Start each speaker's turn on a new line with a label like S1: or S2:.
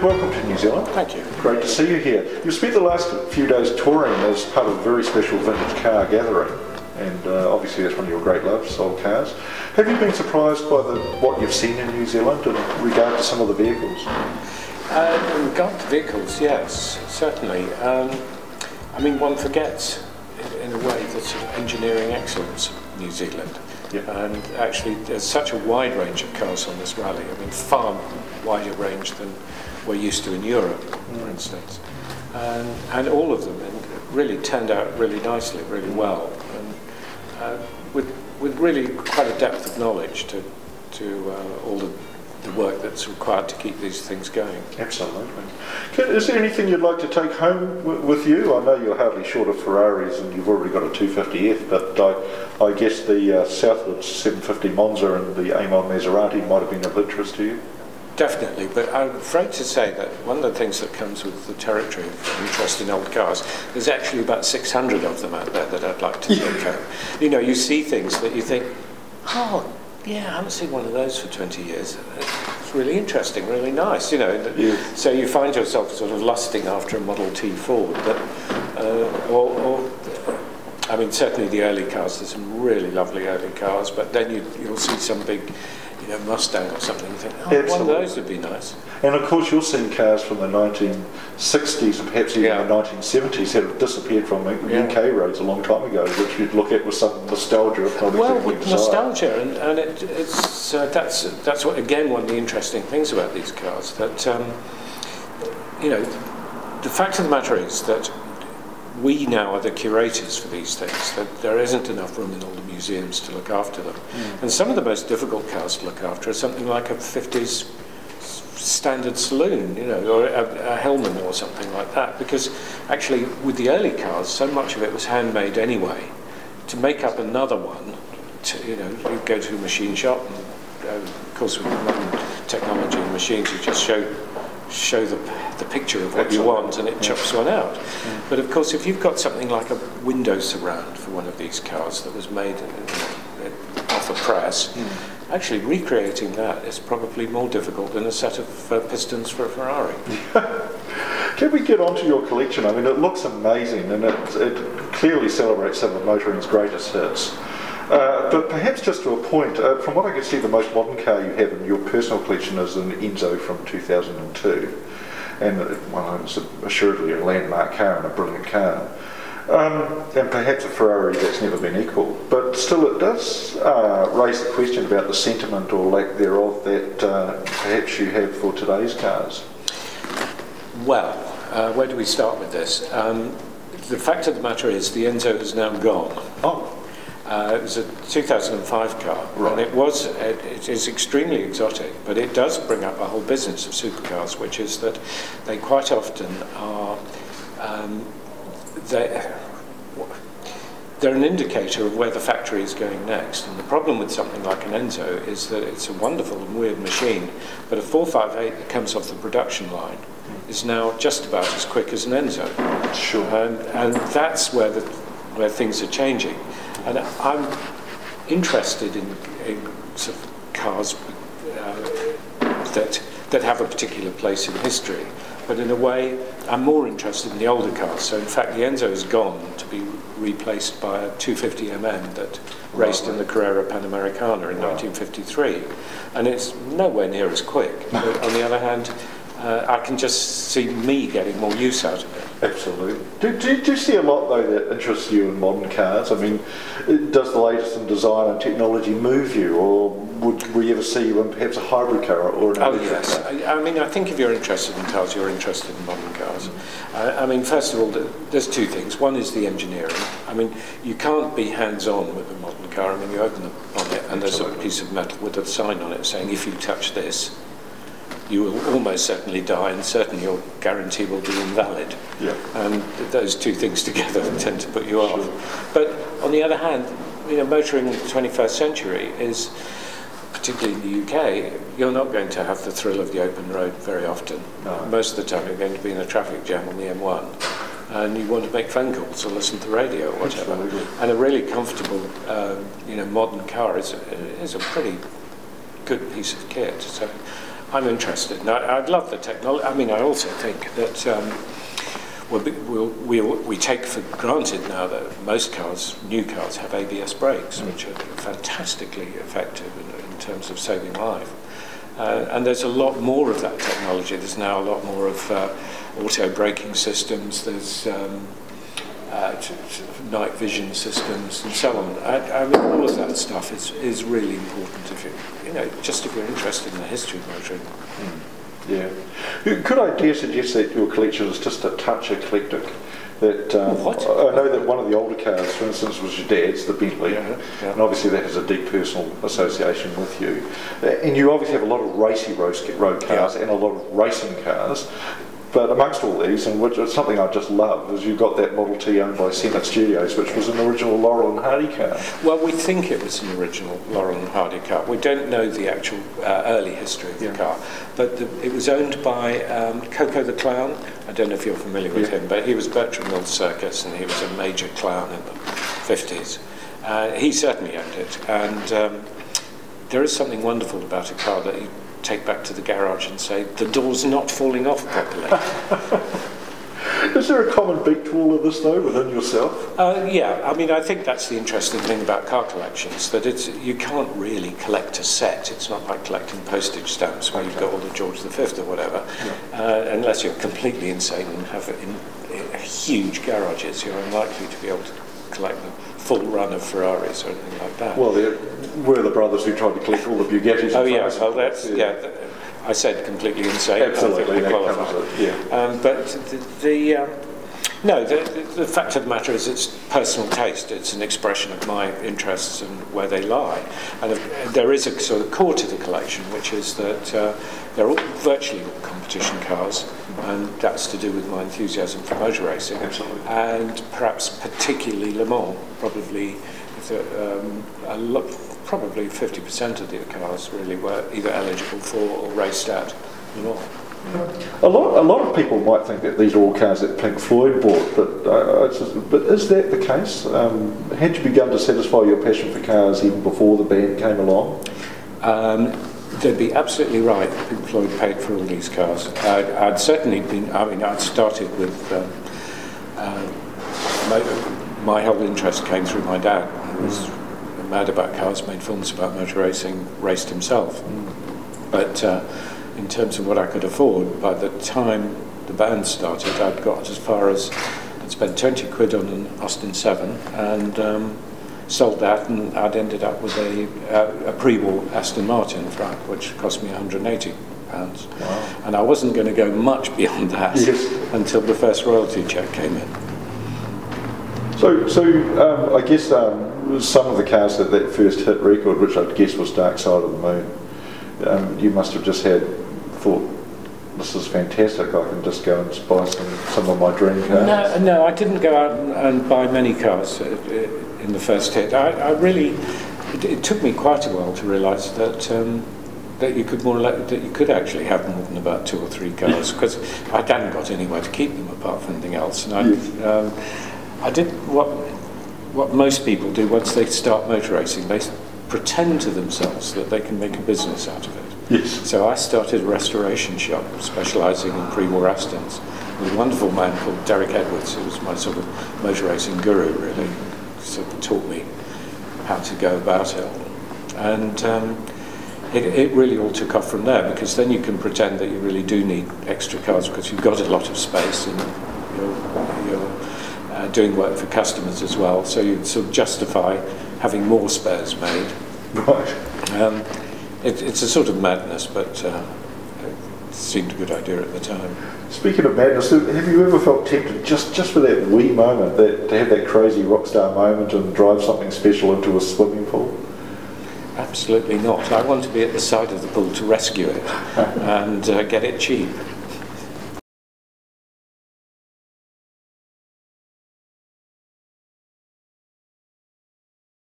S1: Welcome to New Zealand.
S2: Thank you.
S1: Great to see you here. You've spent the last few days touring as part of a very special vintage car gathering, and obviously that's one of your great loves, old cars. Have you been surprised by what you've seen in New Zealand in regard to some of the vehicles?
S2: In regard to vehicles, yes, certainly. I mean, one forgets in a way the sort of engineering excellence of New Zealand.
S1: Yeah.
S2: And actually there's such a wide range of cars on this rally. I mean, far wider range than we're used to in Europe, for instance. And all of them really turned out really nicely, really well, and with really quite a depth of knowledge to all the work that's required to keep these things going.
S1: Absolutely. Is there anything you'd like to take home with you? I know you're hardly short of Ferraris and you've already got a 250F, but I guess the Southwards 750 Monza and the Amon Maserati might have been of interest to you.
S2: Definitely, but I'm afraid to say that one of the things that comes with the territory of interest in old cars, there's actually about 600 of them out there that I'd like to take home. You know, you see things that you think, oh, yeah, I haven't seen one of those for 20 years. It's really interesting, really nice, you know.
S1: Yeah.
S2: So you find yourself sort of lusting after a Model T Ford. But, I mean, certainly the early cars, there's some really lovely early cars, but then you'll see some big, you know, Mustang or something, and think, oh,
S1: Absolutely.
S2: one of those would be nice.
S1: And of course you're seeing cars from the 1960s and perhaps even the 1970s that have disappeared from UK roads a long time ago, which you'd look at with some nostalgia, if not
S2: with nostalgia, and it's that's what, again, one of the interesting things about these cars, that you know, the fact of the matter is that we now are the curators for these things, that there isn't enough room in all the museums to look after them. And some of the most difficult cars to look after are something like a 50s standard saloon, you know, or a Hellman or something like that, because actually with the early cars so much of it was handmade anyway. To make up another one, you know, you go to a machine shop and of course with modern technology and machines you just show the picture of what you want and it chops one out. But of course if you've got something like a window surround for one of these cars that was made off a press, actually recreating that is probably more difficult than a set of pistons for a Ferrari.
S1: Can we get onto your collection? I mean, it looks amazing and it clearly celebrates some of motoring's greatest hits. But perhaps just to a point, from what I can see, the most modern car you have in your personal collection is an Enzo from 2002. And well, it's assuredly a landmark car and a brilliant car. And perhaps a Ferrari that's never been equal. But still it does raise the question about the sentiment or lack thereof that perhaps you have for today's cars.
S2: Well, where do we start with this? The fact of the matter is the Enzo is now gone.
S1: Oh.
S2: It was a 2005 car, and it is extremely exotic, but it does bring up a whole business of supercars, which is that they quite often are they're an indicator of where the factory is going next. And the problem with something like an Enzo is that it's a wonderful and weird machine, but a 458 that comes off the production line is now just about as quick as an Enzo.
S1: Sure.
S2: And that's where things are changing. And I'm interested in sort of cars that have a particular place in history, but in a way I'm more interested in the older cars. So in fact the Enzo is gone to be replaced by a 250mm that raced in the Carrera Panamericana in 1953, and it's nowhere near as quick. But on the other hand, I can just see me getting more use out of it.
S1: Absolutely. Do you see a lot, though, that interests you in modern cars? I mean, does the latest in design and technology move you, or would we ever see you in perhaps a hybrid car or an electric
S2: yes.
S1: car?
S2: I mean, I think if you're interested in cars, you're interested in modern cars. I mean, first of all, there's two things. One is the engineering. I mean, you can't be hands-on with a modern car. I mean, you open the bonnet and there's a piece of metal with a sign on it saying, if you touch this, you will almost certainly die, and certainly your guarantee will be invalid.
S1: Yeah.
S2: And those two things together tend to put you off. But on the other hand, you know, motoring in the 21st century is, particularly in the UK, you're not going to have the thrill of the open road very often.
S1: No.
S2: Most of the time you're going to be in a traffic jam on the M1, and you want to make phone calls or listen to the radio or whatever.
S1: Absolutely.
S2: And a really comfortable, you know, modern car is a pretty good piece of kit. So I'm interested. Now, I'd love the technology. I mean, I also think that we take for granted now that most cars, new cars, have ABS brakes, which are fantastically effective in terms of saving life. And there's a lot more of that technology. There's now a lot more of auto braking systems. There's night vision systems and so on. I mean, all of that stuff is really important if you're interested in the history of motoring.
S1: Yeah. Could I dare suggest that your collection is just a touch eclectic? That
S2: what?
S1: I know that one of the older cars, for instance, was your dad's, the Bentley,
S2: Yeah.
S1: and obviously that has a deep personal association with you. And you obviously have a lot of racy road cars and a lot of racing cars. But amongst all these, and which is something I just love, is you've got that Model T owned by Senate Studios, which was an original Laurel and Hardy car.
S2: Well, we think it was an original Laurel and Hardy car. We don't know the actual early history of the car, but it was owned by Coco the Clown. I don't know if you're familiar with him, but he was Bertram Mills Circus, and he was a major clown in the 50s. He certainly owned it, and there is something wonderful about a car that you take back to the garage and say, the door's not falling off properly.
S1: Is there a common beat to all of this, though, within yourself?
S2: Yeah, I mean, I think that's the interesting thing about car collections, that you can't really collect a set. It's not like collecting postage stamps where you've got all the George V or whatever, unless you're completely insane and have it in huge garages. You're unlikely to be able to collect the full run of Ferraris or anything like that.
S1: Well, there were the brothers who tried to collect all the Bugattis.
S2: Oh, yeah, well, that's, I said completely insane.
S1: Absolutely, that covers it, yeah.
S2: But the fact of the matter is it's personal taste. It's an expression of my interests and where they lie. And there is a sort of core to the collection, which is that they're all virtually all competition cars, and that's to do with my enthusiasm for motor racing.
S1: Absolutely.
S2: And perhaps particularly Le Mans, probably probably 50% of the cars really were either eligible for or raced at Le Mans.
S1: A lot of people might think that these are all cars that Pink Floyd bought, but is that the case? Had you begun to satisfy your passion for cars even before the band came along?
S2: They'd be absolutely right. Pink Floyd paid for all these cars. I'd certainly been. I mean, I'd started with my whole interest came through my dad, who was mad about cars, made films about motor racing, raced himself. But in terms of what I could afford, by the time the band started, I'd got as far as I'd spent 20 quid on an Austin 7 and sold that, and I'd ended up with a pre-war Aston Martin truck, which cost me £180.
S1: Wow.
S2: And I wasn't going to go much beyond that until the first royalty check came in.
S1: So I guess some of the cars that first hit record, which I'd guess was Dark Side of the Moon, you must have just thought, this is fantastic, I can just go and buy some of my dream cars.
S2: No, I didn't go out and buy many cars in the first hit. It took me quite a while to realise that you could actually have more than about 2 or 3 cars, because I hadn't got anywhere to keep them apart from anything else. And I did what most people do once they start motor racing. They pretend to themselves that they can make a business out of it.
S1: Yes.
S2: So I started a restoration shop specialising in pre-war Astons with a wonderful man called Derek Edwards, who was my sort of motor racing guru, really. Sort of taught me how to go about it. And it really all took off from there, because then you can pretend that you really do need extra cars because you've got a lot of space and you're doing work for customers as well, so you sort of justify having more spares made.
S1: Right.
S2: It's a sort of madness, but it seemed a good idea at the time.
S1: Speaking of madness, have you ever felt tempted, just for that wee moment, to have that crazy rock star moment and drive something special into a swimming pool?
S2: Absolutely not. I want to be at the side of the pool to rescue it and get it cheap.